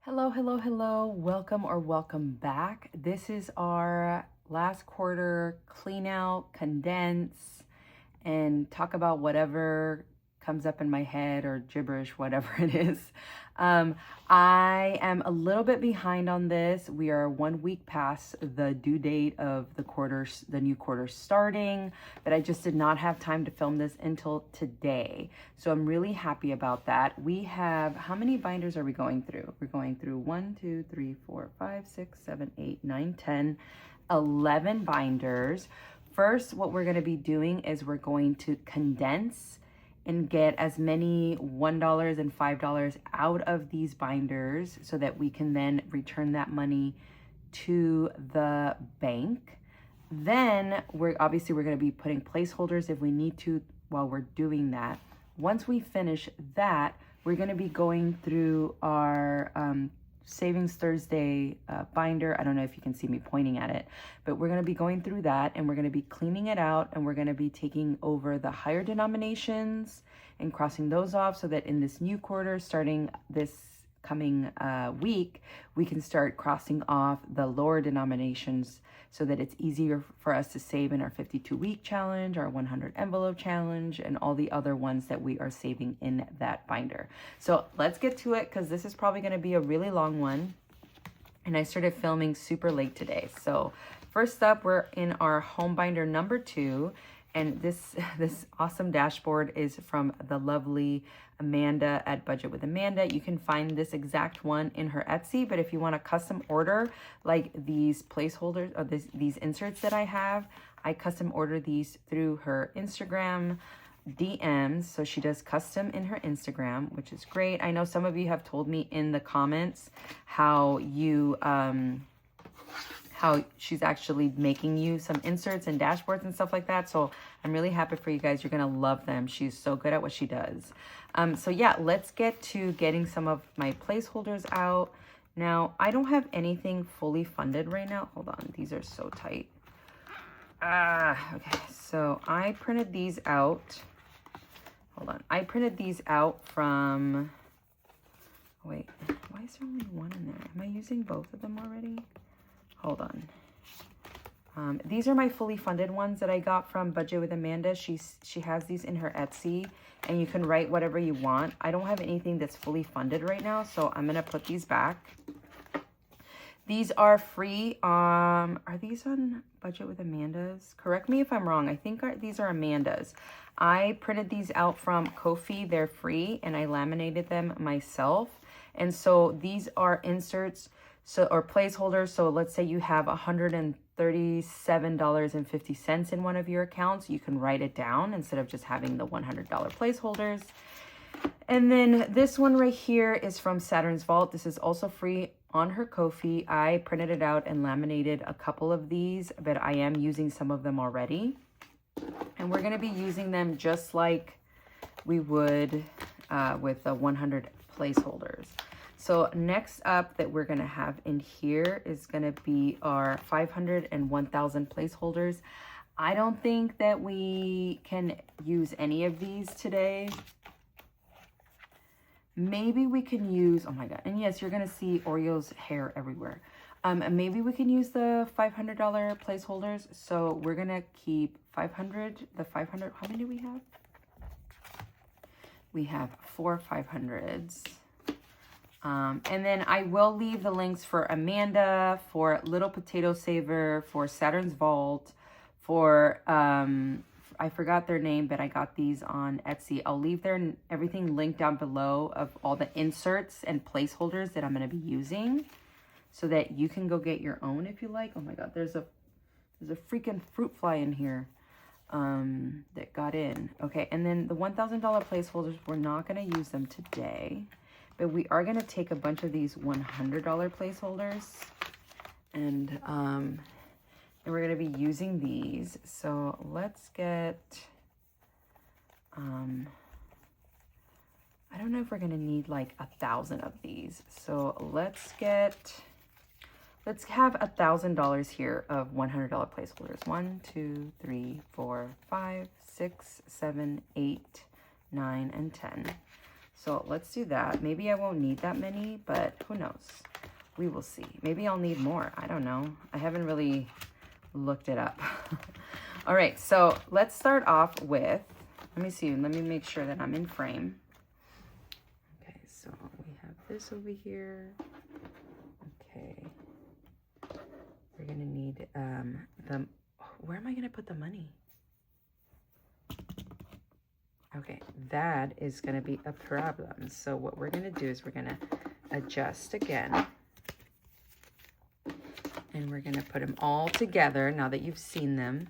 Hello, hello, hello. Welcome or welcome back. This is our last quarter clean out, condense, and talk about whatever comes up in my head or gibberish, whatever it is. I am a little bit behind on this. We are 1 week past the due date of the new quarter starting, but I just did not have time to film this until today. So I'm really happy about that. We have, how many binders are we going through? We're going through 1, 2, 3, 4, 5, 6, 7, 8, 9, 10, 11 binders. First, what we're going to be doing is we're going to condense and get as many $1 and $5 out of these binders so that we can then return that money to the bank. Then we're going to be putting placeholders if we need to while we're doing that. Once we finish that, we're going to be going through our Savings Thursday binder. I don't know if you can see me pointing at it, but we're going to be going through that and we're going to be cleaning it out, and we're going to be taking over the higher denominations and crossing those off so that in this new quarter, starting this coming week, we can start crossing off the lower denominations so that it's easier for us to save in our 52-week challenge, our 100 envelope challenge, and all the other ones that we are saving in that binder. So let's get to it, because this is probably going to be a really long one. And I started filming super late today. So first up, we're in our home binder number 2. And this awesome dashboard is from the lovely Amanda at Budget with Amanda. You can find this exact one in her Etsy, but if you want a custom order, like these placeholders or these inserts that I have, I custom order these through her Instagram DMs. So she does custom in her Instagram, which is great. I know some of you have told me in the comments how you how she's actually making you some inserts and dashboards and stuff like that. So I'm really happy for you guys. You're going to love them. She's so good at what she does. So yeah, let's get to getting some of my placeholders out. Now, I don't have anything fully funded right now. Hold on. These are so tight. Okay. So I printed these out. Hold on. I printed these out from, wait, why is there only one in there? Am I using both of them already? Hold on. These are my fully funded ones that I got from Budget with Amanda. She has these in her Etsy, and you can write whatever you want. I don't have anything that's fully funded right now, so I'm gonna put these back. These are free. Are these on Budget with Amanda's? Correct me if I'm wrong. I think these are Amanda's. I printed these out from Ko-fi. They're free, and I laminated them myself. And so these are inserts, or placeholders. So let's say you have $137.50 in one of your accounts. You can write it down instead of just having the $100 placeholders. And then this one right here is from Saturn's Vault. This is also free on her Ko-fi. I printed it out and laminated a couple of these, but I am using some of them already. And we're going to be using them just like we would with the 100 placeholders. So next up that we're going to have in here is going to be our 500 and 1,000 placeholders. I don't think that we can use any of these today. Maybe we can use, oh my God. And yes, you're going to see Oreo's hair everywhere. Maybe we can use the $500 placeholders. So we're going to keep 500, the 500. How many do we have? We have 4 500s. And then I will leave the links for Amanda, for Little Potato Saver, for Saturn's Vault, for, I forgot their name, but I got these on Etsy. I'll leave everything linked down below of all the inserts and placeholders that I'm going to be using so that you can go get your own if you like. Oh my God, there's a freaking fruit fly in here that got in. Okay, and then the $1,000 placeholders, we're not going to use them today. But we are going to take a bunch of these $100 placeholders, and we're going to be using these. So let's get, I don't know if we're going to need like 1,000 of these. So let's have $1,000 here of $100 placeholders. 1, 2, 3, 4, 5, 6, 7, 8, 9, and 10. So let's do that. Maybe I won't need that many, but who knows? We will see. Maybe I'll need more. I don't know. I haven't really looked it up. All right, so let's start off with, let me see. Let me make sure that I'm in frame. Okay, so we have this over here. Okay. We're going to need where am I going to put the money? Okay, that is going to be a problem. So what we're going to do is we're going to adjust again. And we're going to put them all together now that you've seen them.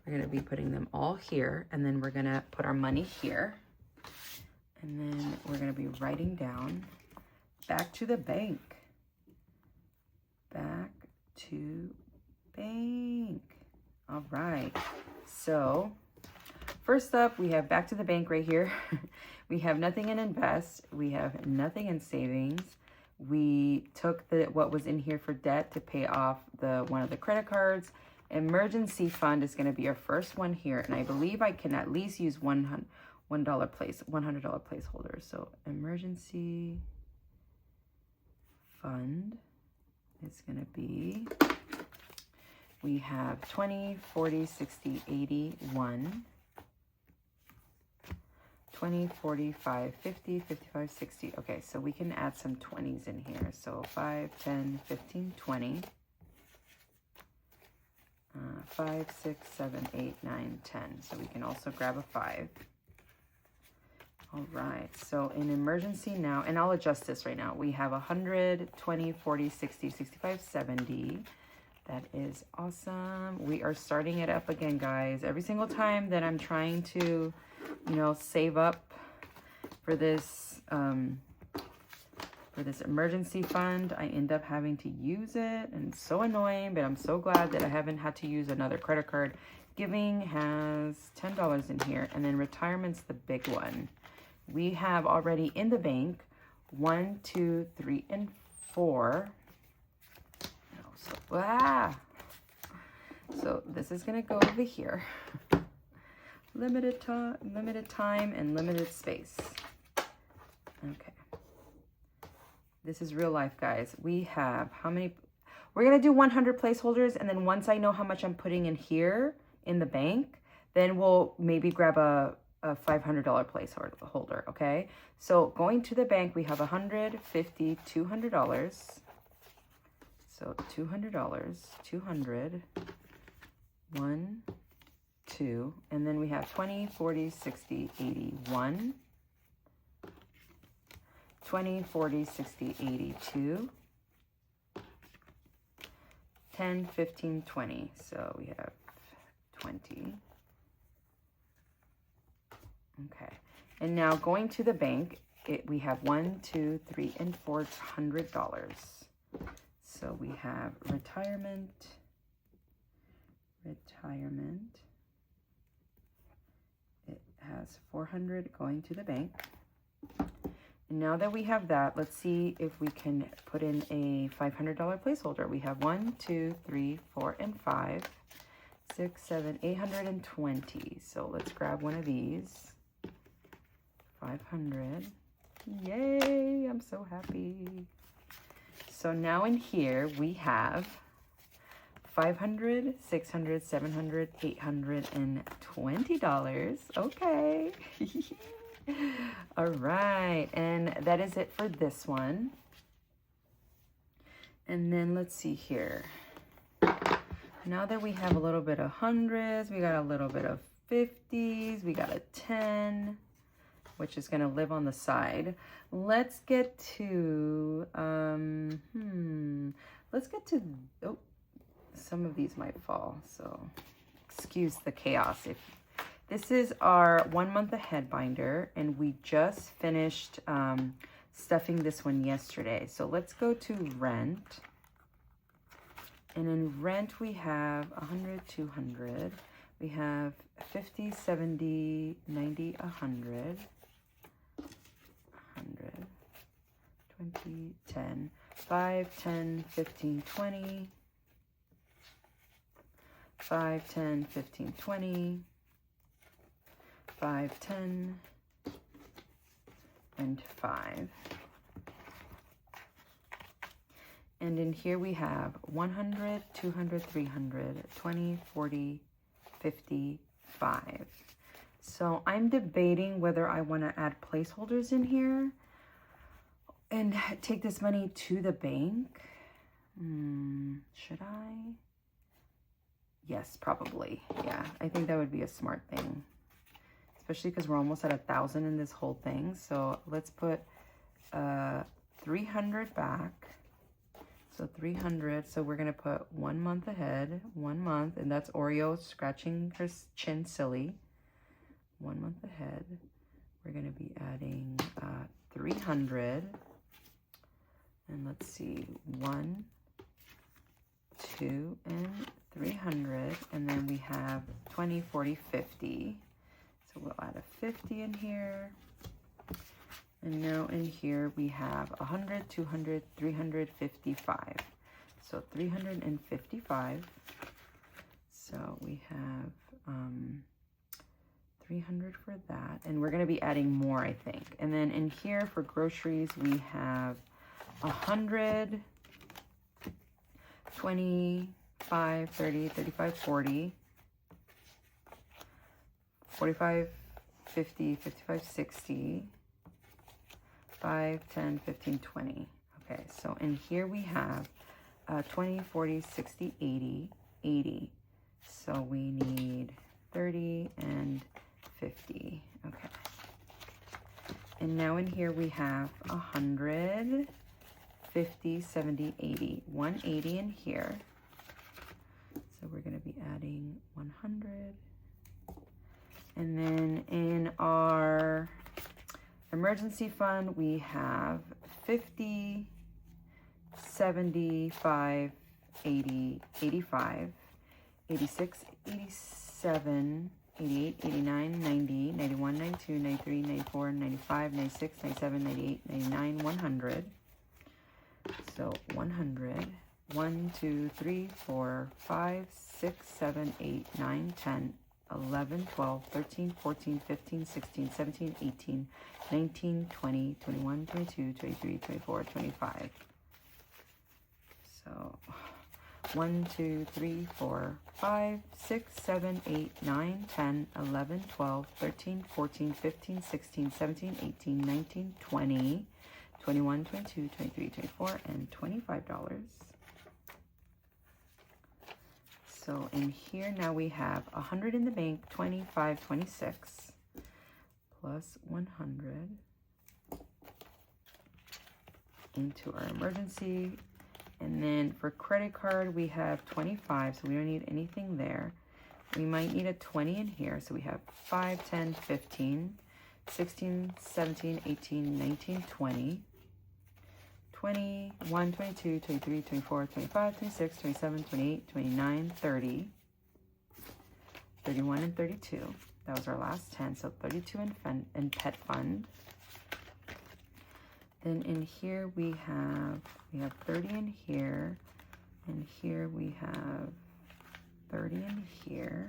We're going to be putting them all here. And then we're going to put our money here. And then we're going to be writing down back to the bank. Back to bank. All right. So first up, we have back to the bank right here. We have nothing in invest. We have nothing in savings. We took what was in here for debt to pay off one of the credit cards. Emergency fund is going to be our first one here, and I believe I can at least use $100 placeholder. So emergency fund is going to be, we have 20, 40, 60, 80, 1. 20, 45, 50, 55, 60. Okay, so we can add some 20s in here. So 5, 10, 15, 20. 5, 6, 7, 8, 9, 10. So we can also grab a 5. All right, so in emergency now, and I'll adjust this right now. We have 100, 20, 40, 60, 65, 70. That is awesome. We are starting it up again, guys. Every single time that I'm trying to, you know, save up for this emergency fund, I end up having to use it, and it's so annoying, but I'm so glad that I haven't had to use another credit card. Giving has $10 in here, and then retirement's the big one. We have already in the bank 1, 2, 3, and 4. So this is gonna go over here. Limited time, and limited space. Okay. This is real life, guys. We have how many? We're going to do 100 placeholders, and then once I know how much I'm putting in here in the bank, then we'll maybe grab a $500 placeholder, okay? So going to the bank, we have $100, $50, $200. So $200, 200, 1, 2, and then we have 20, 40, 60, 80, 1, 20, 40, 60, 80, 2, 10, 15, 20. So we have 20. Okay. And now going to the bank, we have 1, 2, 3, and $400. So we have retirement. It has 400 going to the bank. And now that we have that, let's see if we can put in a $500 placeholder. We have 1, 2, 3, 4, and 5, 6, 7, 820. So let's grab one of these. 500. Yay! I'm so happy. So now in here we have $500, $600, $700, $820. Okay. All right. And that is it for this one. And then let's see here. Now that we have a little bit of hundreds, we got a little bit of 50s, we got a 10, which is going to live on the side. Let's get to, oh, some of these might fall, so excuse the chaos. This is our 1 month ahead binder, and we just finished stuffing this one yesterday. So let's go to rent. And in rent, we have 100, 200. We have 50, 70, 90, 100. 100, 20, 10, 5, 10, 15, 20. 5, 10, 15, 20. 5, 10. and 5. And in here we have 100, 200, 300, 20, 40, 50, 5. So I'm debating whether I want to add placeholders in here and take this money to the bank. Should I? Yes, probably. Yeah, I think that would be a smart thing, especially because we're almost at 1,000 in this whole thing. So let's put 300 back. So 300, so we're gonna put 1 month ahead, 1 month, and that's Oreo scratching her chin silly. 1 month ahead, we're gonna be adding 300, and let's see, 1, 2, and 300, and then we have 20, 40, 50. So we'll add a 50 in here. And now in here we have 100, 200, 355. So 355. So we have 300 for that. And we're going to be adding more, I think. And then in here for groceries, we have 100, 25, 30, 35, 40, 45, 50, 55, 60. 5, 10, 15, 20. Okay, so in here we have 20, 40, 60, 80, 80. So we need 30 and 50. Okay. And now in here we have 100, 50, 70, 80. 180 in here. So we're going to be adding 100. And then in our emergency fund, we have 50, 75, 80, 85, 86, 87, 88, 89, 90, 91, 92, 93, 94, 95, 96, 97, 98, 99, 100. So 100. 1, 2, 3, 4, 5, 6, 7, 8, 9, 10, 11, 12, 13, 14, 15, 16, 17, 18, 19, 20, 21, 22, 23, 24, 25. So 1, 2, 3, 4, 5, 6, 7, 8, 9, 10, 11, 12, 13, 14, 15, 16, 17, 18, 19, 20, 21, 22, 23, 24, and $25. So in here now we have 100 in the bank, 25, 26, plus 100 into our emergency. And then for credit card, we have 25, so we don't need anything there. We might need a 20 in here, so we have 5, 10, 15, 16, 17, 18, 19, 20. 21, 22, 23, 24, 25, 26, 27, 28, 29, 30, 31, and 32. That was our last 10, so 32 in pet fund. Then in here we have 30 in here, and here we have 30 in here.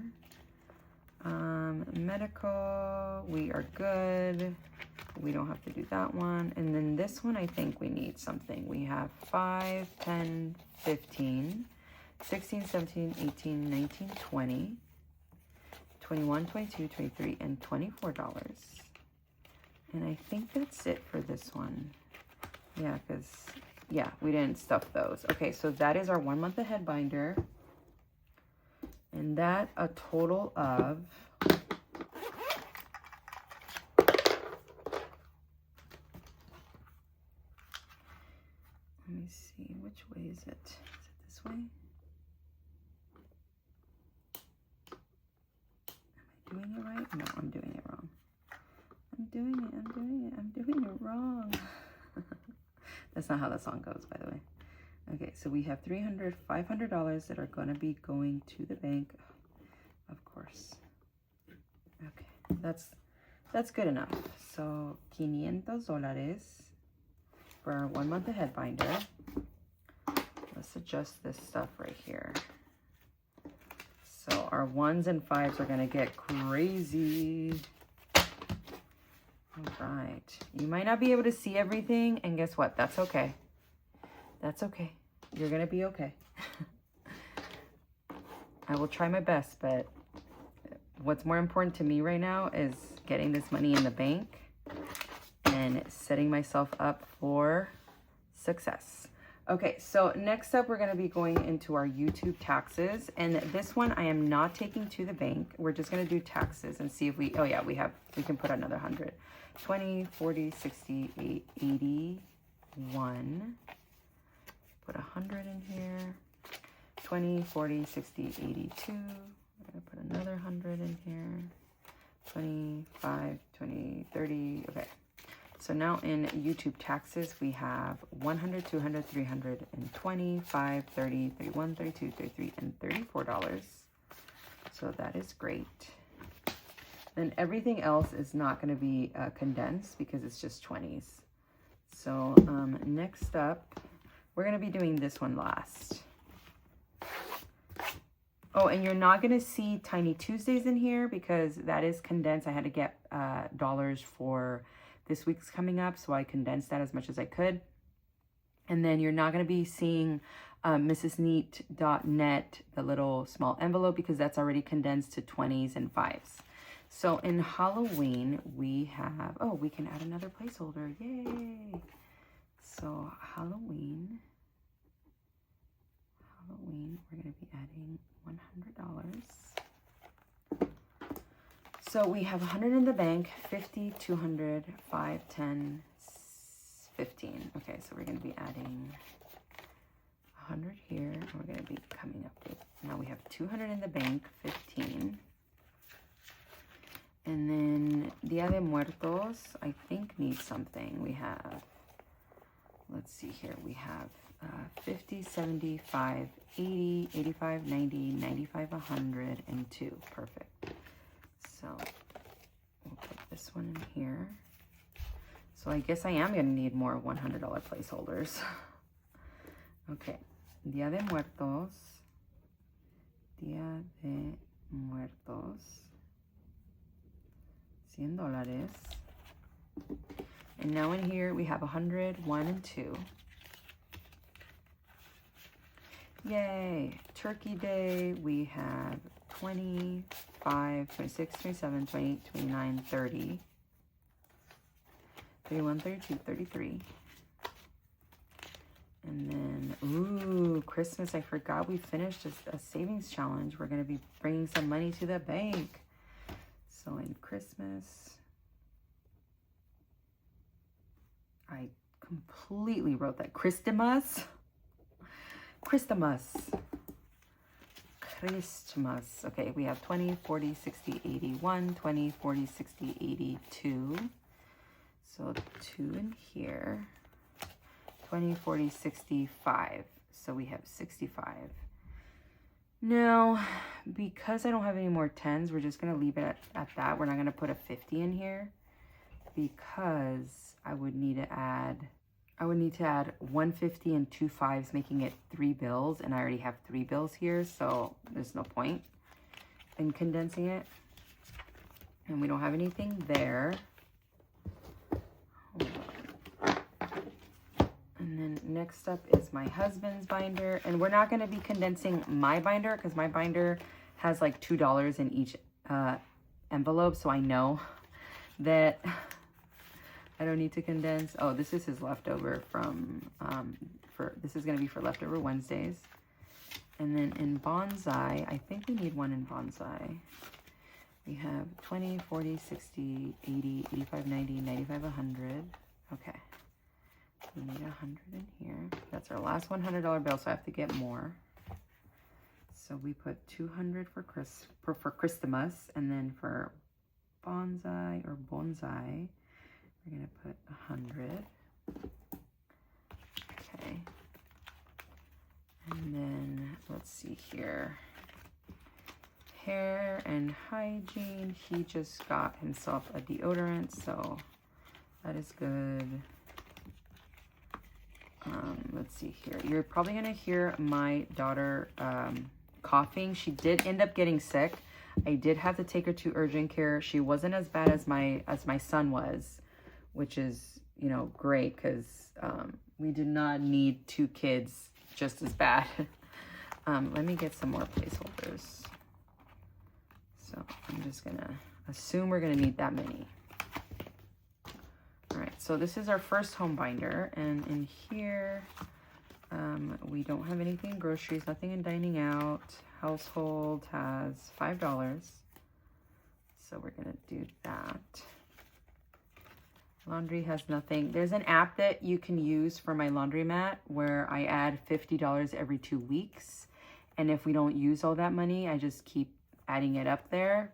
Medical, we are good. We don't have to do that one. And then this one, I think we need something. We have 5, 10, 15, 16, 17, 18, 19, 20, 21, 22, 23, and $24. And I think that's it for this one. Yeah, because, yeah, we didn't stuff those. Okay, so that is our 1 month ahead binder. And that a total of... Let me see, which way is it? Is it this way? Am I doing it right? No, I'm doing it wrong. I'm doing it wrong. That's not how the song goes, by the way. Okay, so we have $300, $500 that are going to be going to the bank, of course. Okay, that's good enough. So $500 for our 1 month ahead binder. Let's adjust this stuff right here. So our 1s and 5s are going to get crazy. All right. You might not be able to see everything, and guess what? That's okay. That's okay. You're going to be okay. I will try my best, but what's more important to me right now is getting this money in the bank and setting myself up for success. Okay, so next up, we're going to be going into our YouTube taxes. And this one, I am not taking to the bank. We're just going to do taxes and see if we, oh yeah, we can put another 100. 20, 40, 60, 81. Put 100 in here. 20, 40, 60, 82. I'm going to put another 100 in here. 25, 20, 30. Okay. So now in YouTube taxes, we have 100, 200, 300, and 25, 30, 31, 32, 33, and $34. So that is great. Then everything else is not going to be condensed because it's just 20s. So next up, we're going to be doing this one last. Oh, and you're not going to see Tiny Tuesdays in here because that is condensed. I had to get dollars for this week's coming up, so I condensed that as much as I could. And then you're not going to be seeing mrsneat.net, the little small envelope, because that's already condensed to 20s and 5s. So in Halloween, we have, oh, we can add another placeholder. Yay! So Halloween, we're going to be adding $100. So we have 100 in the bank, 50, 200, 5, 10, 15. Okay, so we're going to be adding 100 here, and we're going to be coming up with, now we have 200 in the bank, 15. And then Dia de Muertos, I think, needs something. We have, let's see here, we have 50, 75, 80, 85, 90, 95, 100, and 2. Perfect. So we'll put this one in here. So I guess I am going to need more $100 placeholders. Okay. Dia de Muertos. Dia de Muertos. $100. And now in here we have 100, 1, and 2. Yay! Turkey Day, we have 25, 26, 27, 28, 29, 30, 31, 32, 33. And then, ooh, Christmas, I forgot we finished a savings challenge. We're going to be bringing some money to the bank. So in Christmas, I completely wrote that. Christmas. Okay, we have 20, 40, 60, 81, 20, 40, 60, 82. So 2 in here. 20, 40, 65. So we have 65. Now, because I don't have any more 10s, we're just going to leave it at that. We're not going to put a 50 in here because I would need to add 150 and 2 5s, making it 3 bills, and I already have 3 bills here, so there's no point in condensing it. And we don't have anything there. Hold on. And then next up is my husband's binder, and we're not going to be condensing my binder because my binder has like $2 in each envelope, so I know that I don't need to condense. Oh, this is his leftover from, this is going to be for leftover Wednesdays. And then in bonsai, I think we need one in bonsai. We have 20, 40, 60, 80, 85, 90, 95, 100. Okay. We need 100 in here. That's our last $100 bill, so I have to get more. So we put 200 for Christmas, and then for bonsai, we're going to put 100. Okay. And then let's see here. Hair and hygiene. He just got himself a deodorant, so that is good. Let's see here. You're probably going to hear my daughter coughing. She did end up getting sick. I did have to take her to urgent care. She wasn't as bad as my son was. which is, you know, great because we did not need 2 kids just as bad. Let me get some more placeholders. So I'm just gonna assume we're gonna need that many. All right, so this is our first home binder, and in here, we don't have anything in groceries, nothing in dining out. Household has $5. So we're gonna do that. Laundry has nothing. There's an app that you can use for my laundromat where I add $50 every 2 weeks. And if we don't use all that money, I just keep adding it up there.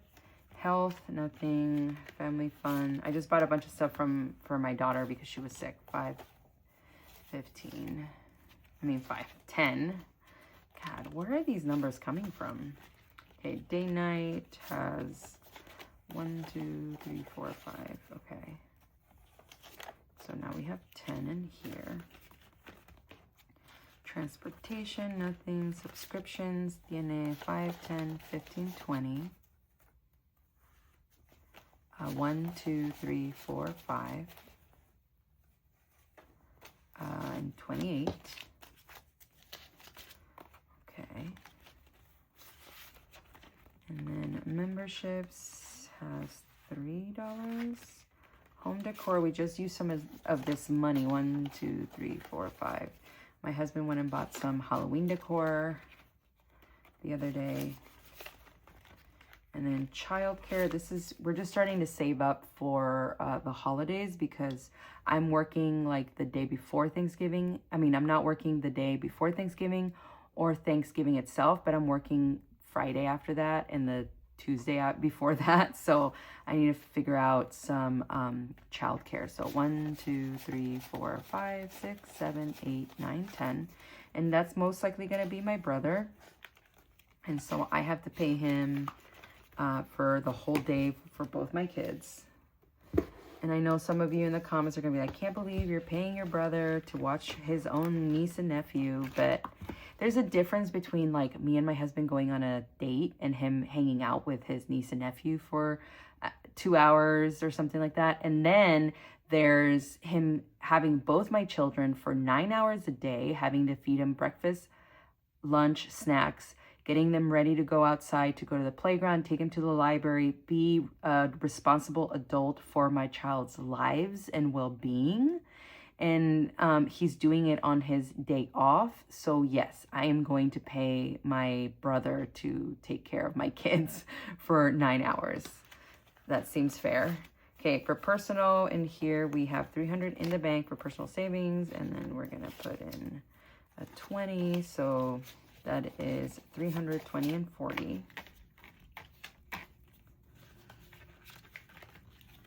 Health, nothing. Family fun. I just bought a bunch of stuff for my daughter because she was sick. 510. God, where are these numbers coming from? Okay, day night has 1, 2, 3, 4, 5. Okay. So now we have 10 in here. Transportation, nothing. Subscriptions, DNA, 5, 10, 15, 20. 1, 2, 3, 4, 5. And 28. Okay. And then memberships has $3. Home decor, we just used some of this money. 1, 2, 3, 4, 5. My husband went and bought some Halloween decor the other day. And then childcare, we're just starting to save up for the holidays because I'm working like the day before Thanksgiving. I mean, I'm not working the day before Thanksgiving or Thanksgiving itself, but I'm working Friday after that and the Tuesday before that. So I need to figure out some childcare. So 1, 2, 3, 4, 5, 6, 7, 8, 9, 10. And that's most likely going to be my brother. And so I have to pay him for the whole day for both my kids. And I know some of you in the comments are going to be like, I can't believe you're paying your brother to watch his own niece and nephew. But there's a difference between like me and my husband going on a date and him hanging out with his niece and nephew for 2 hours or something like that. And then there's him having both my children for 9 hours a day, having to feed them breakfast, lunch, snacks, getting them ready to go outside, to go to the playground, take them to the library, be a responsible adult for my child's lives and well-being. And he's doing it on his day off. So yes, I am going to pay my brother to take care of my kids for 9 hours. That seems fair. Okay, for personal, in here we have $300 in the bank for personal savings, and then we're gonna put in a 20, so that is 300, 20, and 40.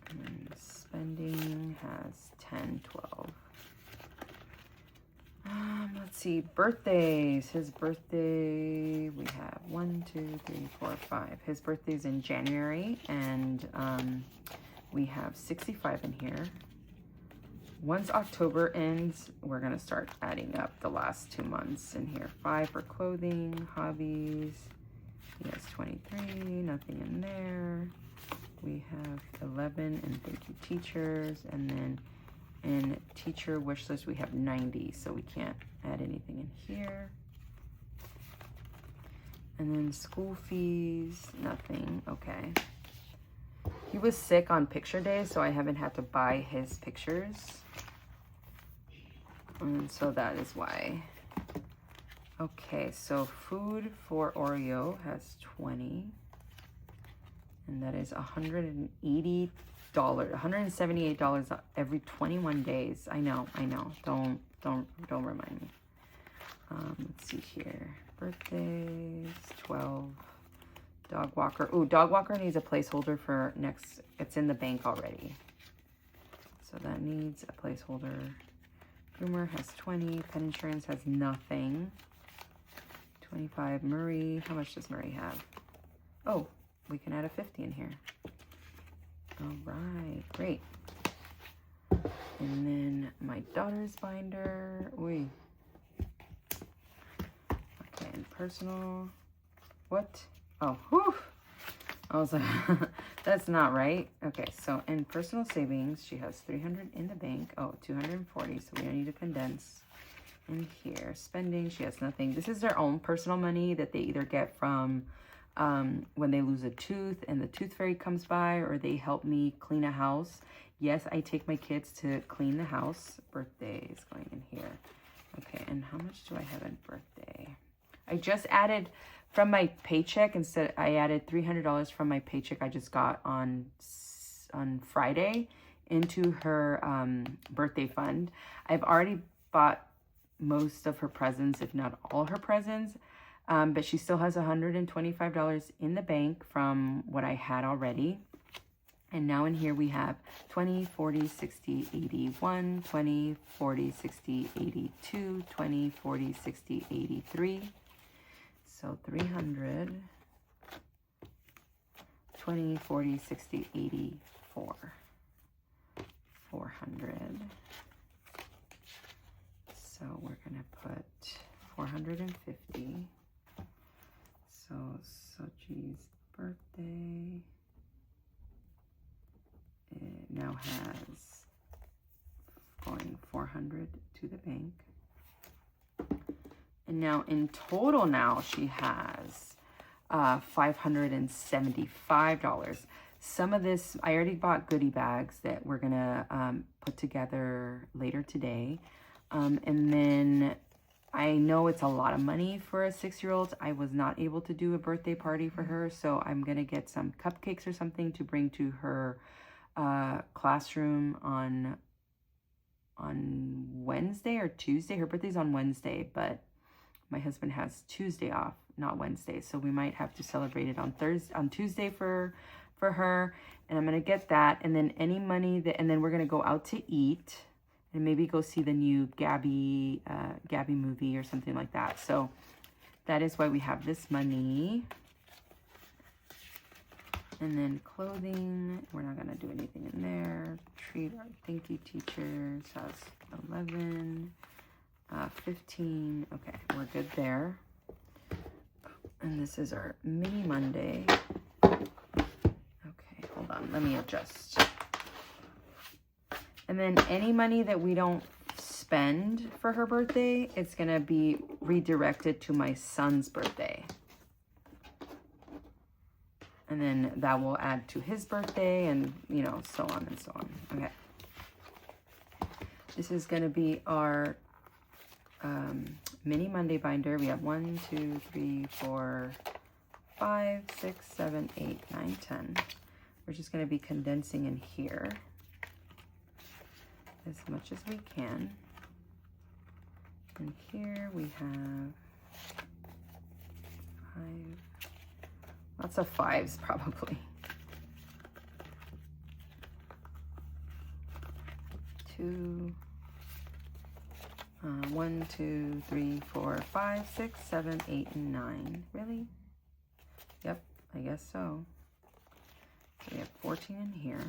And spending has 10, 12. Let's see, birthdays. His birthday, we have 1, 2, 3, 4, 5. His birthday's in January, and we have 65 in here. Once October ends, we're gonna start adding up the last 2 months in here. 5 for clothing, hobbies. He has 23, nothing in there. We have 11 and thank you teachers, and then in teacher wish list we have 90, so we can't add anything in here. And then school fees, nothing. Okay. He was sick on picture day, so I haven't had to buy his pictures. And so that is why. Okay, so food for Oreo has 20. And that is $180. $178 every 21 days. I know. Don't remind me. Let's see here. Birthdays, 12. Dog walker. Ooh, dog walker needs a placeholder for next. It's in the bank already. So that needs a placeholder. Groomer has 20. Pet insurance has nothing. 25. Murray. How much does Murray have? Oh, we can add a 50 in here. All right, great. And then my daughter's binder. Ooh. Okay, and personal. What? Oh, whew. I was like, That's not right. Okay, so in personal savings, she has 300 in the bank. Oh, 240, so we need to condense. In here, spending, she has nothing. This is their own personal money that they either get from when they lose a tooth and the tooth fairy comes by, or they help me clean a house. Yes, I take my kids to clean the house. Birthday is going in here. Okay, and how much do I have in birthday? I just added from my paycheck. Instead, I added $300 from my paycheck I just got on Friday into her birthday fund. I've already bought most of her presents, if not all her presents, but she still has $125 in the bank from what I had already. And now in here we have 20, 40, 60, 81, 20, 40, 60, 82, 20, 40, 60, 83. So 300, 20, 40, 60, 84, 400. So we're going to put 450. So Sochi's birthday, it now has going 400 to the bank. And now in total now she has $575. Some of this, I already bought goodie bags that we're going to put together later today. And then I know it's a lot of money for a 6-year-old. I was not able to do a birthday party for her, so I'm going to get some cupcakes or something to bring to her classroom on Wednesday or Tuesday. Her birthday's on Wednesday, but my husband has Tuesday off, not Wednesday. So we might have to celebrate it on Tuesday for her. And I'm going to get that. And then any money that, and then we're going to go out to eat. And maybe go see the new Gabby movie or something like that. So that is why we have this money. And then clothing, we're not gonna do anything in there. Treat our thank you teachers has 11, 15. Okay, we're good there. And this is our mini Monday. Okay, hold on, let me adjust. And then any money that we don't spend for her birthday, it's going to be redirected to my son's birthday. And then that will add to his birthday and, you know, so on and so on. Okay. This is going to be our mini Monday binder. We have 1, 2, 3, 4, 5, 6, 7, 8, 9, 10. We're just going to be condensing in here as much as we can. And here we have 5, lots of 5s probably. 2, 1, 2, 3, 4, 5, 6, 7, 8, and 9. Really? Yep, I guess so. So we have 14 in here.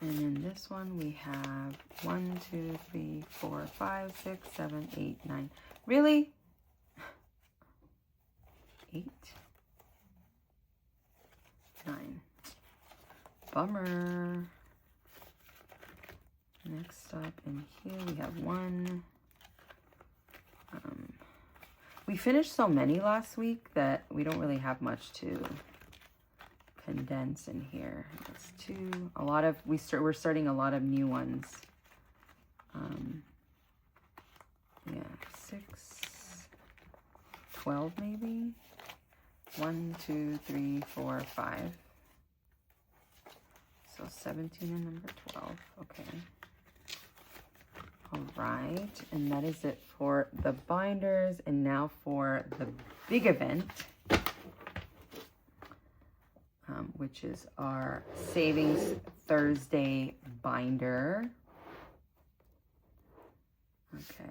And in this one, we have 1, 2, 3, 4, 5, 6, 7, 8, 9. Really? 8, 9. Bummer. Next up in here, we have 1. We finished so many last week that we don't really have much to condense in here. That's 2. A lot of we're starting a lot of new ones. Yeah, 6, 12 maybe. 1, 2, 3, 4, 5. So 17 and number 12. Okay. All right, and that is it for the binders. And now for the big event, which is our Savings Thursday binder. Okay.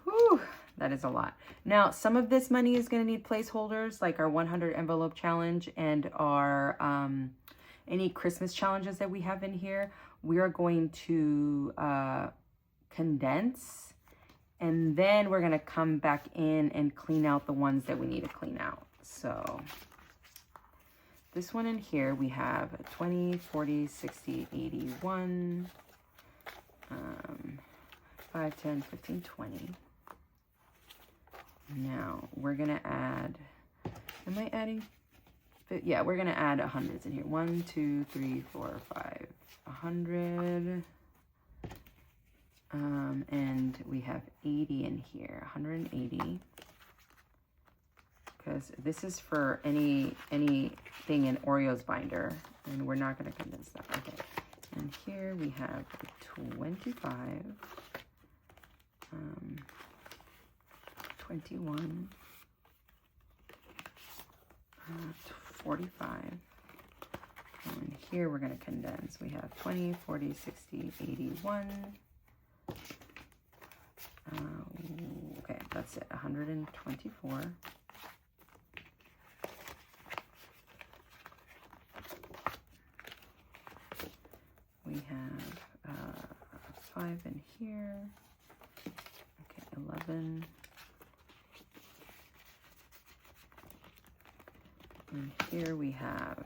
Whew, that is a lot. Now, some of this money is going to need placeholders, like our 100 envelope challenge and our any Christmas challenges that we have in here. We are going to condense, and then we're going to come back in and clean out the ones that we need to clean out. So this one in here, we have 20, 40, 60, 81, 5, 10, 15, 20. Now we're gonna add, am I adding? Yeah, we're gonna add hundreds in here. 1, 2, 3, 4, 5, 100. And we have 80 in here, 180. Because this is for anything in Oreo's binder, and we're not going to condense that. Okay. And here we have 25, 21, 45. And here we're going to condense. We have 20, 40, 60, 81. Okay, that's it. 124. We have 5 in here. Okay, 11. And here we have,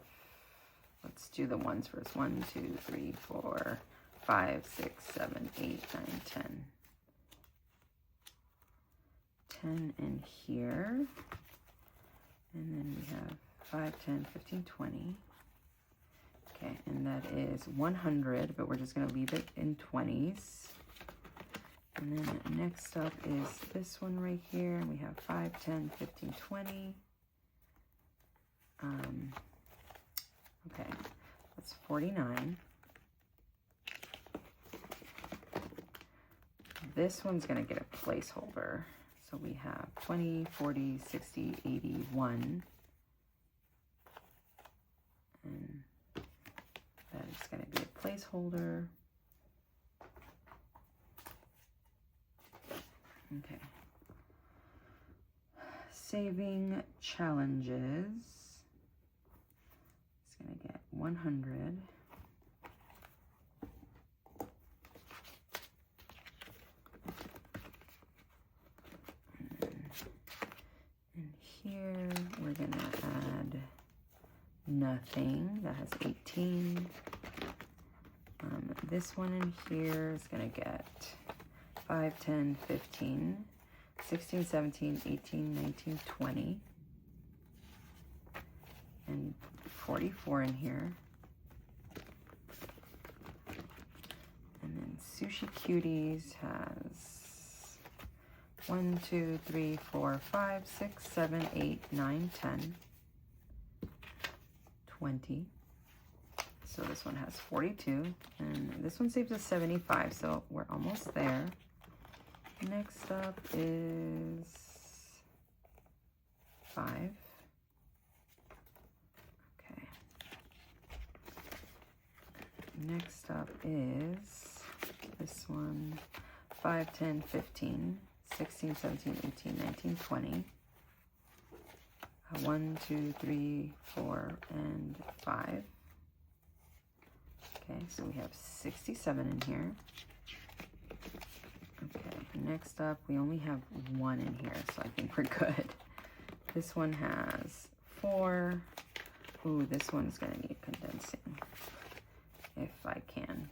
let's do the ones first. 1, 2, 3, 4, 5, 6, 7, 8, 9, 10. 10 in here. And then we have 5, 10, 15, 20. Okay, and that is 100, but we're just going to leave it in 20s. And then next up is this one right here. And we have 5, 10, 15, 20. Okay, that's 49. This one's going to get a placeholder. So we have 20, 40, 60, 81. And that is going to be a placeholder. Okay. Saving challenges. It's going to get 100. And here we're going to add nothing. That has 18. This one in here is going to get 5, 10, 15, 16, 17, 18, 19, 20, and 44 in here. And then Sushi Cuties has 1, 2, 3, 4, 5, 6, 7, 8, 9, 10, 20. So this one has 42, and this one saves us 75, so we're almost there. Next up is 5. Okay. Next up is this one, 5, 10, 15, 16, 17, 18, 19, 20. 1, 2, 3, 4, and 5. Okay, so we have 67 in here. Okay, next up, we only have 1 in here, so I think we're good. This one has 4. Ooh, this one's going to need condensing, if I can.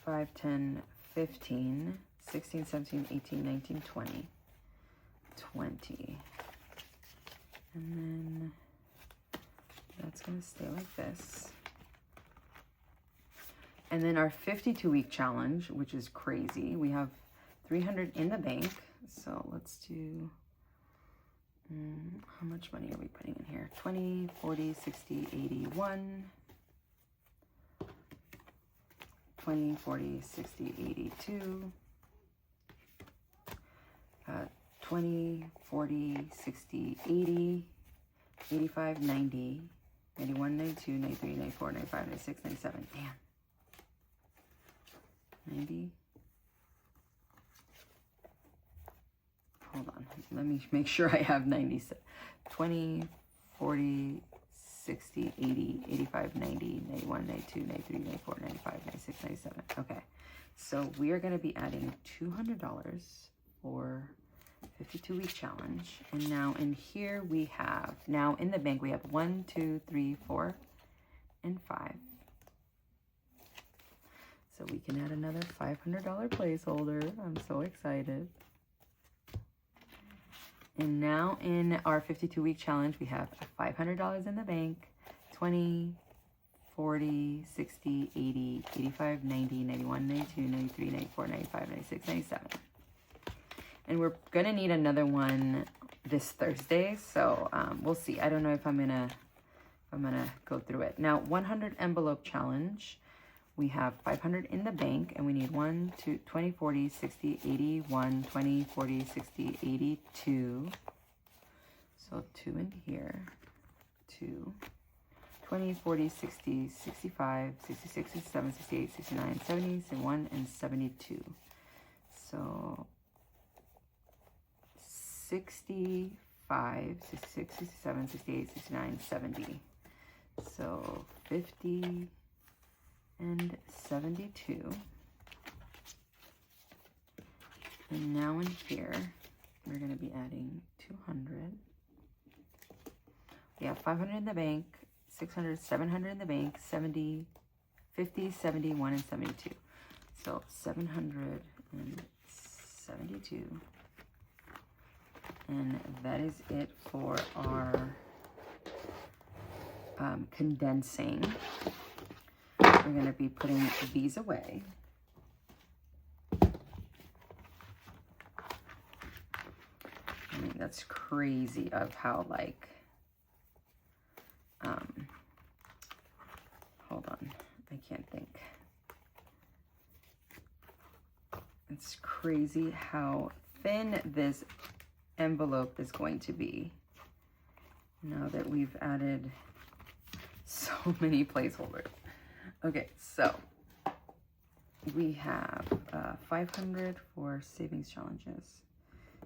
5, 10, 15, 16, 17, 18, 19, 20. 20. And then that's going to stay like this. And then our 52-week challenge, which is crazy. We have 300 in the bank. So let's do, how much money are we putting in here? 20, 40, 60, 81. 20, 40, 60, 82. 20, 40, 60, 80, 85, 90, 91, 92, 93, 94, 95, 96, 97. Damn. 90. Hold on. Let me make sure I have 90. 20, 40, 60, 80, 85, 90, 91, 92, 93, 94, 95, 96, 97. Okay. So we are going to be adding $200 for 52-week challenge. And now in here we have, now in the bank we have 1, 2, 3, 4, and 5. So we can add another $500 placeholder. I'm so excited. And now in our 52-week challenge, we have $500 in the bank, 20, 40, 60, 80, 85, 90, 91, 92, 93, 94, 95, 96, 97. And we're going to need another one this Thursday. So we'll see. I don't know if I'm going to go through it. Now, 100 envelope challenge. We have 500 in the bank, and we need 1, 2, 20, 40, 60, 80, 1, 20, 40, 60, 82. So 2 in here, 2, 20, 40, 60, 65, 66, 67, 68, 69, 70, 71, and 72. So 65, 66, 67, 68, 69, 70. So 50 and 72. And now in here, we're going to be adding 200. We have 500 in the bank, 600, 700 in the bank, 70, 50, 71, and 72. So 772. And that is it for our condensing. We're going to be putting these away. I mean, that's crazy of how, like, hold on, I can't think. It's crazy how thin this envelope is going to be now that we've added so many placeholders. Okay, so we have 500 for savings challenges.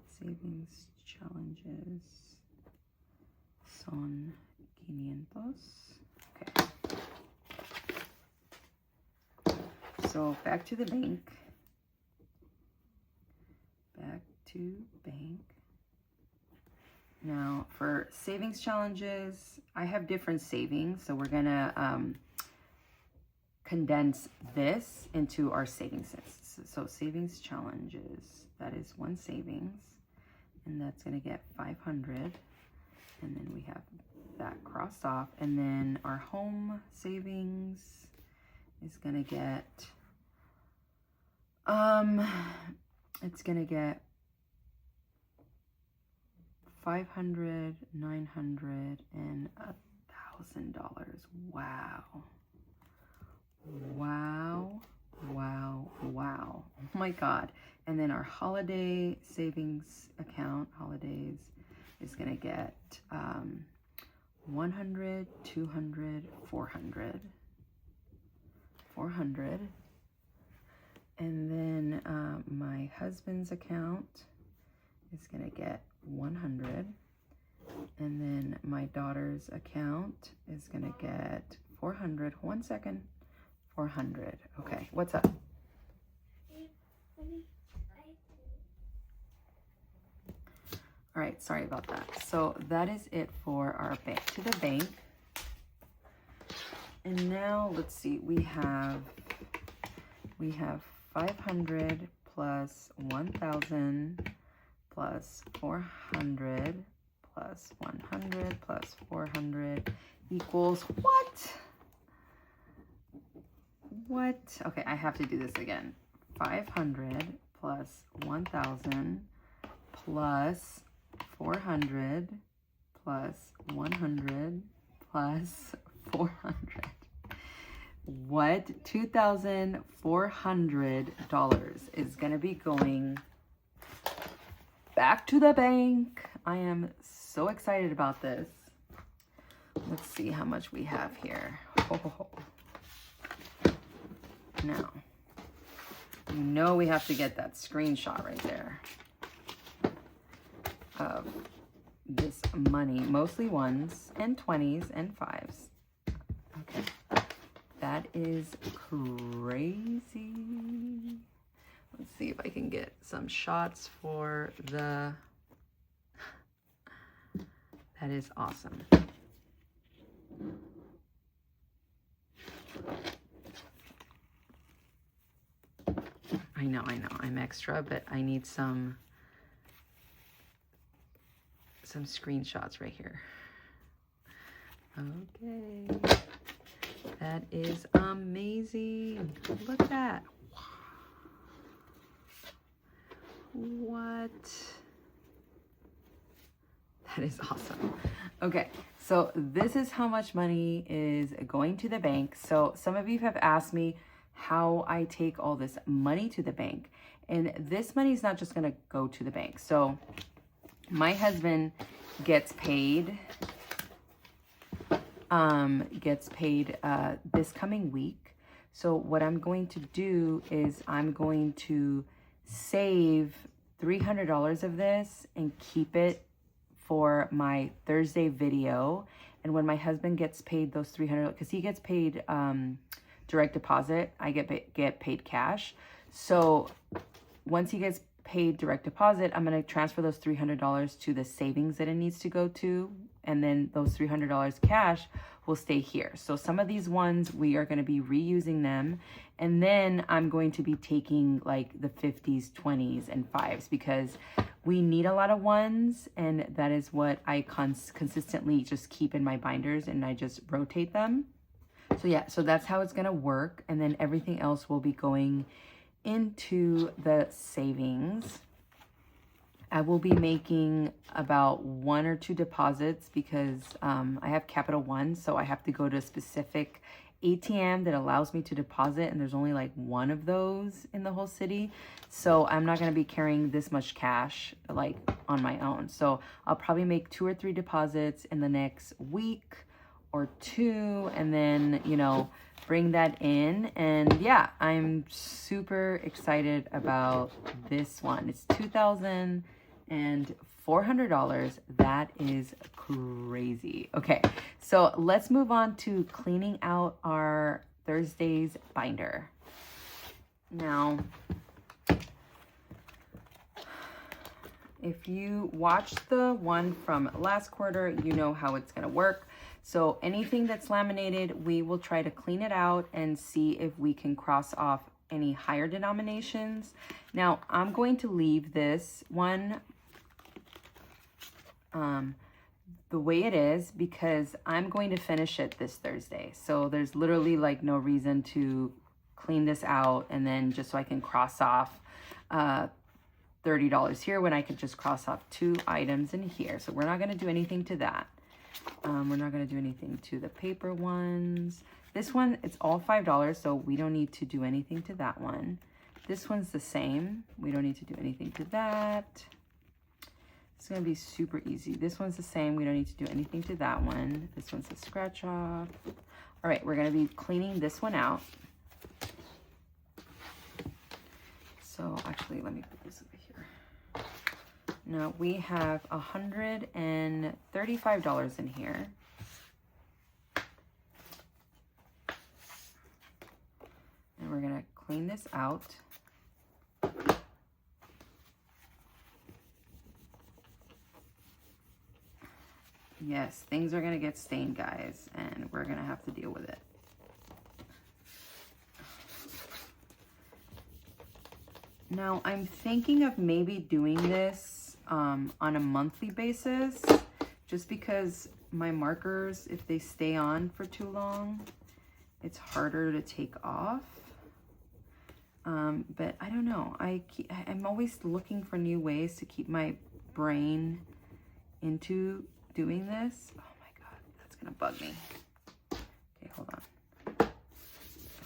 Savings challenges son 500. Okay. So back to the bank. Back to bank. Now for savings challenges, I have different savings. So we're gonna condense this into our savings. So savings challenges, that is one savings, and that's gonna get 500. And then we have that crossed off. And then our home savings is gonna get, it's gonna get 500, 900, and $1,000. Wow. Wow, wow, wow. Oh my God. And then our holiday savings account, holidays, is going to get 100, 200, 400. 400. And then my husband's account is going to get 100. And then my daughter's account is going to get 400. 1 second. 400. Okay, what's up? All right, sorry about that. So that is it for our back to the bank. And now let's see, we have 500 plus 1,000 plus 400 plus 100 plus 400 equals what? What? Okay, I have to do this again. 500 plus 1,000 plus 400 plus 100 plus 400. What? $2,400 is going to be going back to the bank. I am so excited about this. Let's see how much we have here. Oh. Now, you know we have to get that screenshot right there of this money, mostly 1s and 20s and 5s. Okay, that is crazy. Let's see if I can get some shots for the, that is awesome. I know, I'm extra, but I need some screenshots right here. Okay, that is amazing. Look at that. What? That is awesome. Okay, so this is how much money is going to the bank. So some of you have asked me how I take all this money to the bank. And this money is not just gonna go to the bank. So my husband gets paid this coming week. So what I'm going to do is I'm going to save $300 of this and keep it for my Thursday video. And when my husband gets paid those $300, because he gets paid direct deposit, I get paid cash. So once he gets paid direct deposit, I'm going to transfer those $300 to the savings that it needs to go to, and then those $300 cash will stay here. So some of these ones, we are going to be reusing them, and then I'm going to be taking like the 50s, 20s, and 5s, because we need a lot of ones, and that is what I consistently just keep in my binders, and I just rotate them. So yeah, so that's how it's going to work, and then everything else will be going into the savings. I will be making about 1 or 2 deposits because I have Capital One, so I have to go to a specific ATM that allows me to deposit, and there's only like 1 of those in the whole city. So I'm not going to be carrying this much cash like on my own. So I'll probably make 2 or 3 deposits in the next week or 2, and then, you know, bring that in. And yeah, I'm super excited about this one. It's $2,400. That is crazy. Okay, so let's move on to cleaning out our Thursday's binder. Now, if you watched the one from last quarter, you know how it's going to work. So anything that's laminated, we will try to clean it out and see if we can cross off any higher denominations. Now, I'm going to leave this one the way it is because I'm going to finish it this Thursday. So there's literally like no reason to clean this out and then just so I can cross off $30 here when I could just cross off 2 items in here. So we're not going to do anything to that. We're not going to do anything to the paper ones. This one, it's all $5, so we don't need to do anything to that one. This one's the same. We don't need to do anything to that. It's going to be super easy. This one's the same. We don't need to do anything to that one. This one's a scratch off. All right, we're going to be cleaning this one out. So actually, let me put this over here. Now we have $135 in here. And we're gonna clean this out. Yes, things are gonna get stained, guys, and we're gonna have to deal with it. Now I'm thinking of maybe doing this on a monthly basis, just because my markers, if they stay on for too long, it's harder to take off. But I don't know. I'm always looking for new ways to keep my brain into doing this. Oh my God, that's gonna bug me. Okay, hold on.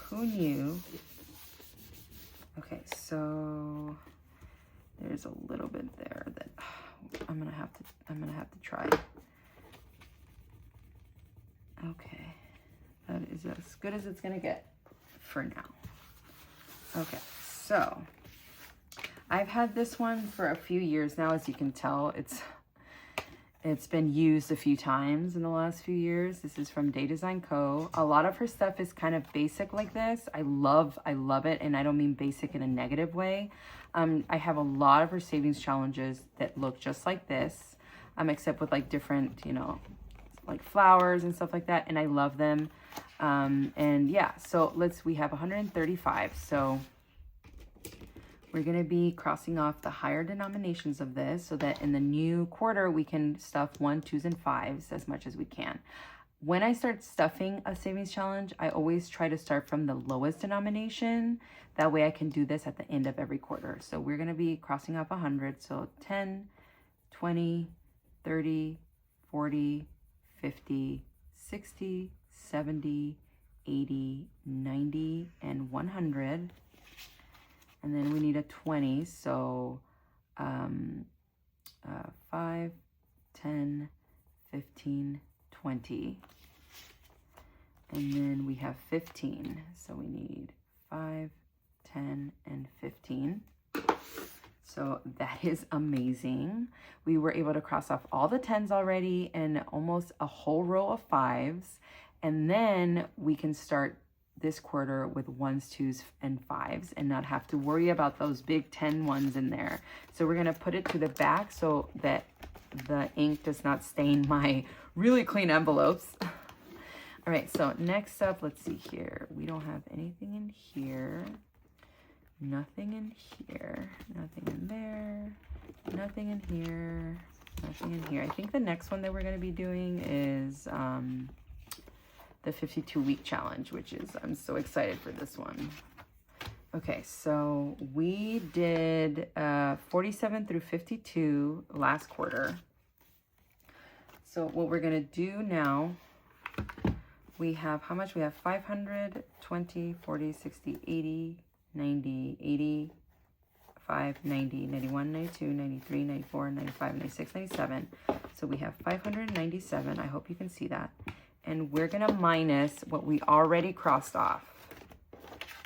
Who knew? Okay, so there's a little bit there that I'm gonna have to try. Okay, that is as good as it's gonna get for now. Okay, so I've had this one for a few years now. As you can tell, It's been used a few times in the last few years. This is from Day Design Co. A lot of her stuff is kind of basic like this. I love it, and I don't mean basic in a negative way. I have a lot of her savings challenges that look just like this, except with like different, you know, like flowers and stuff like that, and I love them. And yeah, so we have 135. So we're going to be crossing off the higher denominations of this so that in the new quarter, we can stuff 1s, 2s, and 5s as much as we can. When I start stuffing a savings challenge, I always try to start from the lowest denomination. That way I can do this at the end of every quarter. So we're going to be crossing off 100. So 10, 20, 30, 40, 50, 60, 70, 80, 90, and 100. And then we need a 20, so 5, 10, 15, 20. And then we have 15, so we need 5, 10, and 15. So that is amazing. We were able to cross off all the 10s already and almost a whole row of 5s. And then we can start this quarter with 1s, 2s, and 5s and not have to worry about those big 10 ones in there. So we're gonna put it to the back so that the ink does not stain my really clean envelopes. All right, so next up, let's see here. We don't have anything in here. Nothing in here. Nothing in there. Nothing in here. Nothing in here. I think the next one that we're gonna be doing is the 52-week challenge, which is, I'm so excited for this one. Okay, so we did 47 through 52 last quarter. So what we're gonna do now, we have, how much? We have 500, 20, 40, 60, 80, 90, 85, 90, 91, 92, 93, 94, 95, 96, 97. So we have 597. I hope you can see that. And we're gonna minus what we already crossed off.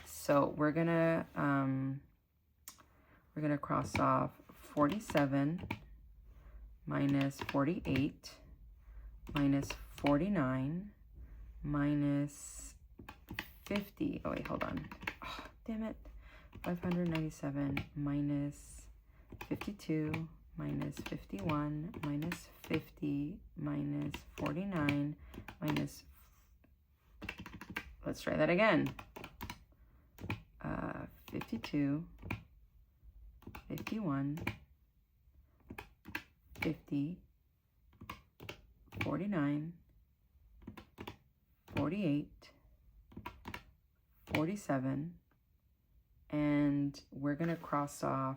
So we're gonna cross off 47 minus 48 minus 49 minus 50. Oh wait, hold on. Oh, damn it. 597 minus 52 minus 51 minus 50 minus 49 minus, let's try that again. 52, 51, 50, 49, 48, 47, and we're gonna cross off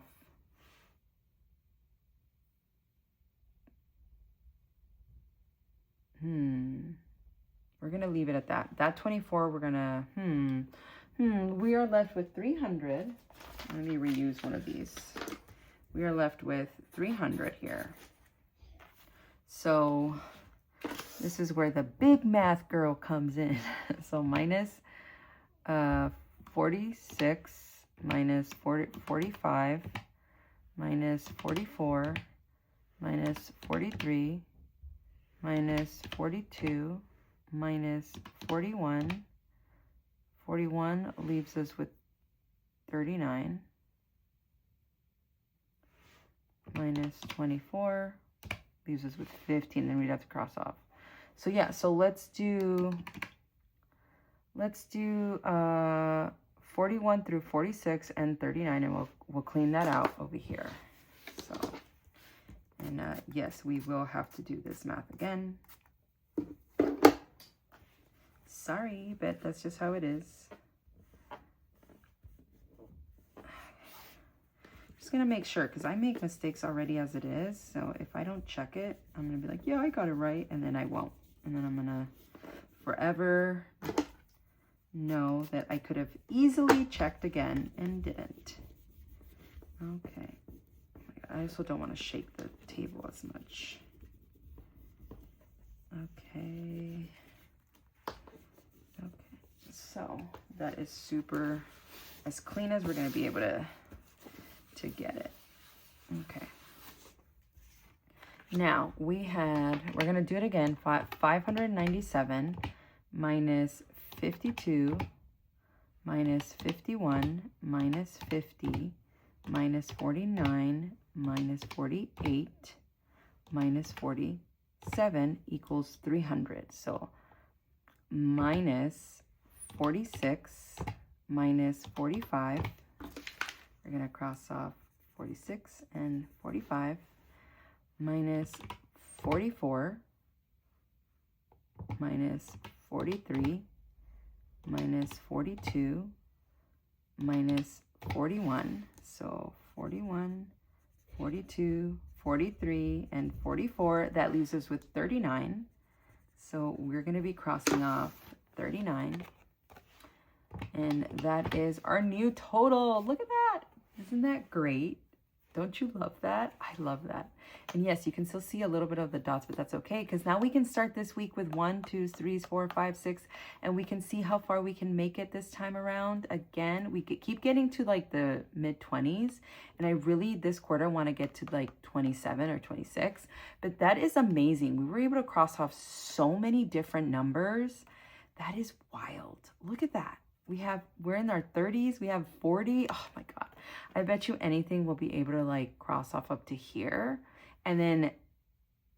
we're gonna leave it at that. That 24, we're gonna, we are left with 300. Let me reuse one of these. We are left with 300 here. So this is where the big math girl comes in. So minus 46 minus 45 minus 44 minus 43 minus 42 minus 41. 41 leaves us with 39 minus 24 leaves us with 15, and we'd have to cross off. So yeah, so let's do 41 through 46 and 39, and we'll clean that out over here. So, and yes, we will have to do this math again. Sorry, but that's just how it is. Just gonna make sure, because I make mistakes already as it is. So if I don't check it, I'm gonna be like, yeah, I got it right, and then I won't. And then I'm gonna forever know that I could have easily checked again and didn't. Okay. I also don't want to shake the table as much. Okay. Okay. So that is super as clean as we're going to be able to get it. Okay. Now we're going to do it again. 597 minus 52 minus 51 minus 50 minus 49 minus 48 minus 47 equals 300. So minus 46 minus 45. We're going to cross off 46 and 45 minus 44 minus 43 minus 42 minus 41. So 41, 42, 43, and 44. That leaves us with 39. So we're going to be crossing off 39. And that is our new total. Look at that. Isn't that great? Don't you love that? I love that. And yes, you can still see a little bit of the dots, but that's okay, because now we can start this week with 1, 2, 3, 4, 5, 6, and we can see how far we can make it this time around. Again, we could keep getting to like the mid-20s, and I really this quarter want to get to like 27 or 26, but that is amazing. We were able to cross off so many different numbers. That is wild. Look at that. We're in our 30s. We have 40. Oh my God. I bet you anything we'll be able to like cross off up to here. And then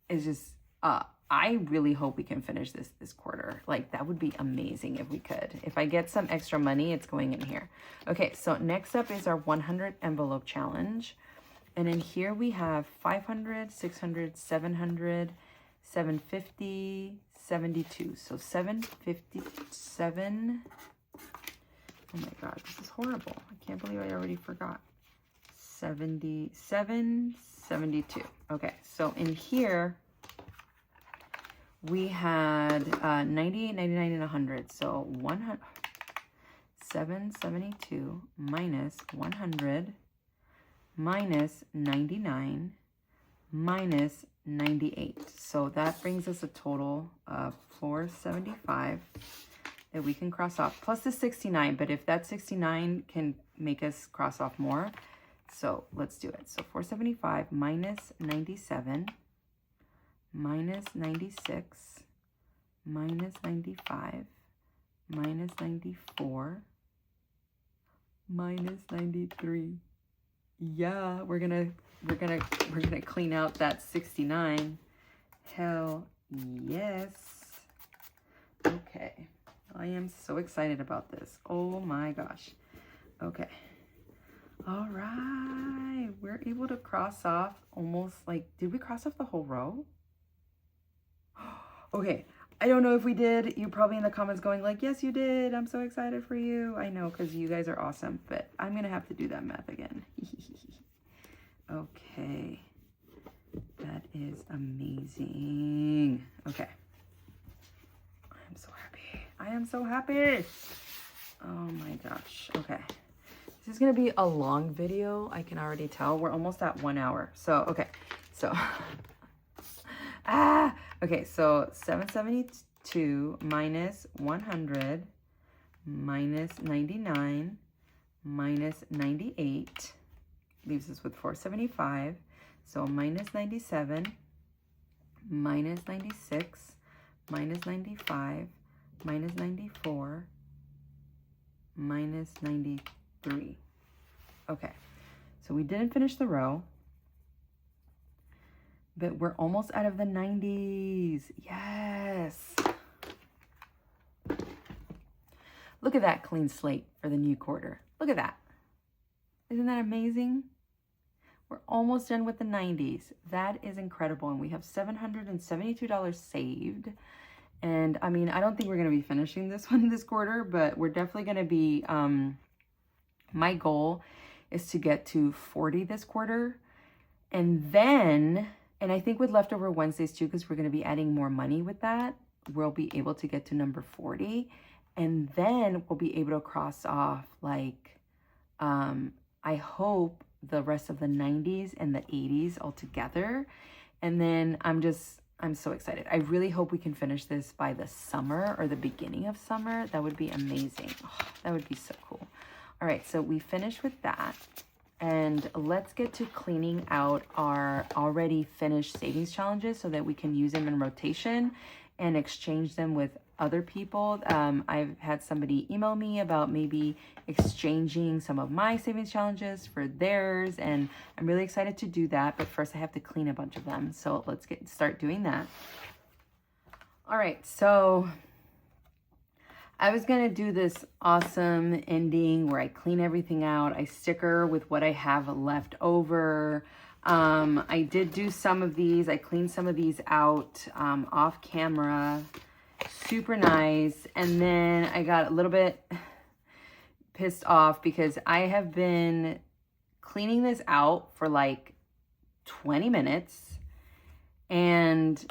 it's just, I really hope we can finish this quarter. Like that would be amazing if we could. If I get some extra money, it's going in here. Okay. So next up is our 100 envelope challenge. And in here we have 500, 600, 700, 750, 72. So 757. Oh my God, this is horrible. I can't believe I already forgot. 77, 72. Okay, so in here, we had 98, 99, and 100. So 772 minus 100 minus 99 minus 98. So that brings us a total of 475. That we can cross off, plus the 69, but if that 69 can make us cross off more, so let's do it. So 475 minus 97 minus 96 minus 95 minus 94 minus 93. Yeah, we're gonna clean out that 69. Hell yes. Okay. I am so excited about this. Oh my gosh. Okay. All right. We're able to cross off almost like, did we cross off the whole row? Okay. I don't know if we did. You're probably in the comments going like, yes, you did. I'm so excited for you. I know, because you guys are awesome, but I'm going to have to do that math again. Okay. That is amazing. Okay. I'm so happy. I am so happy. Oh my gosh. Okay. This is going to be a long video. I can already tell. We're almost at 1 hour. So, okay. So, okay. So 772 minus 100 minus 99 minus 98 leaves us with 475. So minus 97 minus 96 minus 95 minus 94 minus 93. Okay, so we didn't finish the row, but we're almost out of the 90s. Yes. Look at that clean slate for the new quarter. Look at that. Isn't that amazing? We're almost done with the 90s. That is incredible. And we have $772 saved. And I mean, I don't think we're going to be finishing this one this quarter, but we're definitely going to be, my goal is to get to 40 this quarter. And then, and I think with leftover Wednesdays too, because we're going to be adding more money with that, we'll be able to get to number 40. And then we'll be able to cross off like, I hope the rest of the 90s and the 80s all together. And then I'm so excited. I really hope we can finish this by the summer or the beginning of summer. That would be amazing. Oh, that would be so cool. All right, so we finished with that. and let's get to cleaning out our already finished savings challenges so that we can use them in rotation and exchange them with other people. I've had somebody email me about maybe exchanging some of my savings challenges for theirs, and I'm really excited to do that, but first I have to clean a bunch of them. So let's start doing that. All right, so I was gonna do this awesome ending where I clean everything out. I sticker with what I have left over. I did do some of these. I cleaned some of these out off camera. Super nice. And then I got a little bit pissed off because I have been cleaning this out for like 20 minutes and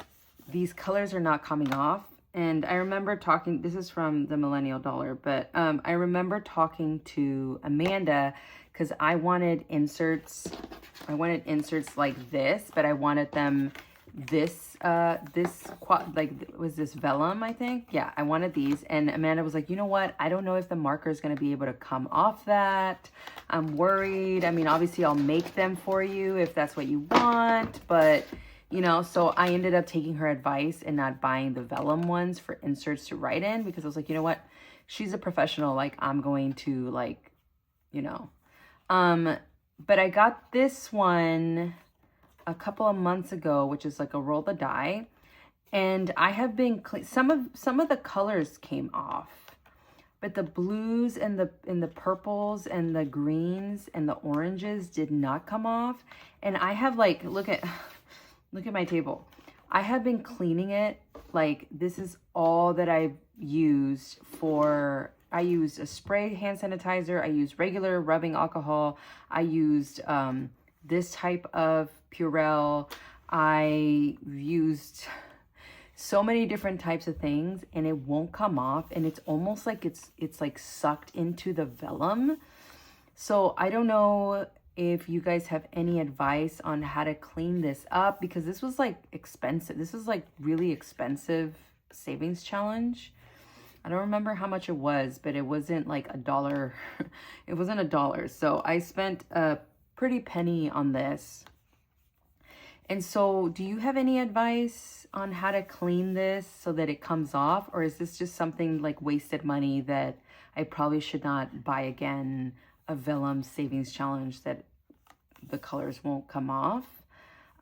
these colors are not coming off. And I remember talking, this is from the Millennial Dollar, but I remember talking to Amanda because I wanted inserts like this, but I wanted them was this vellum, I think. Yeah, I wanted these. And Amanda was like, you know what? I don't know if the marker is going to be able to come off that. I'm worried. I mean, obviously I'll make them for you if that's what you want, but you know, so I ended up taking her advice and not buying the vellum ones for inserts to write in because I was like, you know what? She's a professional. Like, I'm going to like, you know. But I got this one a couple of months ago, which is like a roll the die. And I have been, some of the colors came off, but the blues and the purples and the greens and the oranges did not come off. And I have like, look at my table. I have been cleaning it. Like, this is all that I've used for, I used a spray hand sanitizer. I used regular rubbing alcohol. I used this type of Purell. I used so many different types of things and it won't come off. And it's almost like it's like sucked into the vellum. So I don't know if you guys have any advice on how to clean this up, because this was like expensive. This was like really expensive savings challenge. I don't remember how much it was, but it wasn't like $1. It wasn't $1. So I spent a pretty penny on this. And so do you have any advice on how to clean this so that it comes off? Or is this just something like wasted money that I probably should not buy again, a vellum savings challenge that the colors won't come off?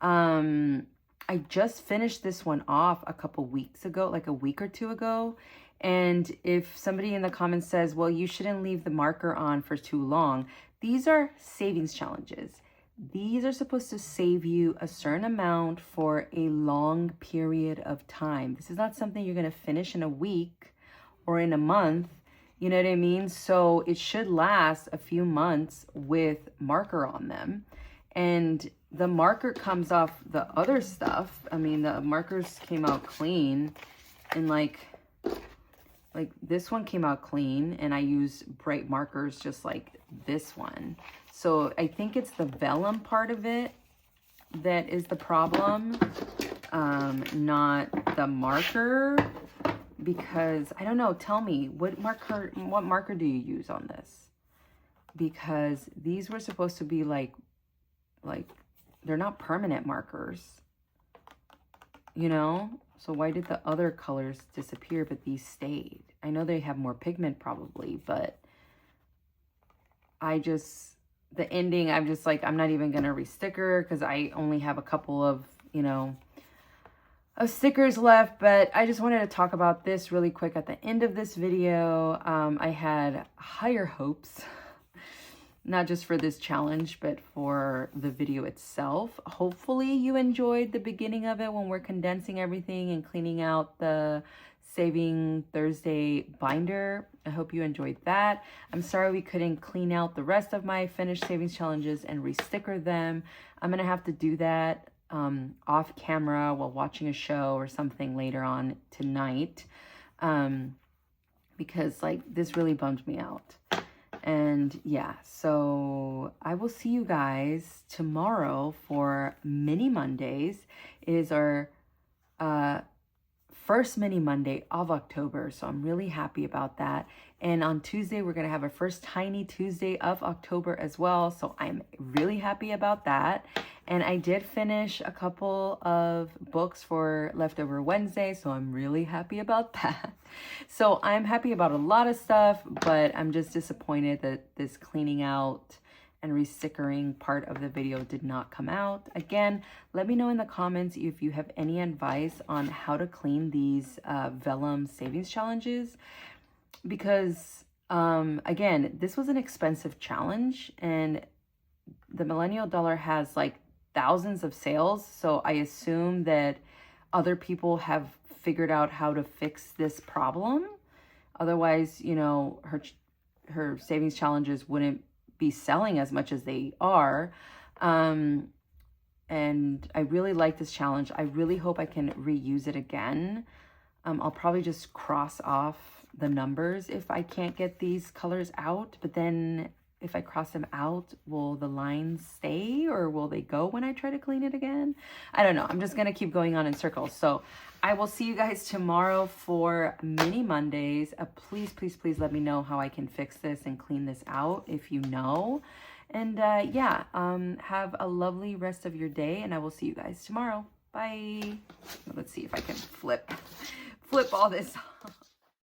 I just finished this one off a couple weeks ago, like a week or two ago. And if somebody in the comments says, well, you shouldn't leave the marker on for too long, these are savings challenges. These are supposed to save you a certain amount for a long period of time. This is not something you're going to finish in a week or in a month. You know what I mean? So it should last a few months with marker on them. And the marker comes off the other stuff. I mean, the markers came out clean, and like this one came out clean, and I used bright markers just like this one. So I think it's the vellum part of it that is the problem, not the marker. Because I don't know, tell me, what marker do you use on this? Because these were supposed to be like they're not permanent markers, you know? So why did the other colors disappear but these stayed? I know they have more pigment probably, but the ending, I'm just like, I'm not even gonna resticker because I only have a couple of, you know, of stickers left. But I just wanted to talk about this really quick at the end of this video. I had higher hopes, not just for this challenge, but for the video itself. Hopefully you enjoyed the beginning of it when we're condensing everything and cleaning out the Saving Thursday binder. I hope you enjoyed that. I'm sorry we couldn't clean out the rest of my finished savings challenges and resticker them. I'm gonna have to do that off camera while watching a show or something later on tonight, because like this really bummed me out. And yeah, so I will see you guys tomorrow for Mini Mondays. It is our first mini Monday of October. So I'm really happy about that. And on Tuesday, we're going to have our first tiny Tuesday of October as well. So I'm really happy about that. And I did finish a couple of books for Leftover Wednesday. So I'm really happy about that. So I'm happy about a lot of stuff, but I'm just disappointed that this cleaning out and restickering part of the video did not come out. Again, let me know in the comments if you have any advice on how to clean these vellum savings challenges, because again, this was an expensive challenge and the Millennial Dollar has like thousands of sales. So I assume that other people have figured out how to fix this problem. Otherwise, you know, her savings challenges wouldn't be selling as much as they are. And I really like this challenge. I really hope I can reuse it again. I'll probably just cross off the numbers if I can't get these colors out, but then if I cross them out, will the lines stay or will they go when I try to clean it again? I don't know. I'm just going to keep going on in circles. So I will see you guys tomorrow for Mini Mondays. Please, please, please let me know how I can fix this and clean this out if you know. And yeah, have a lovely rest of your day and I will see you guys tomorrow. Bye. Let's see if I can flip all this off.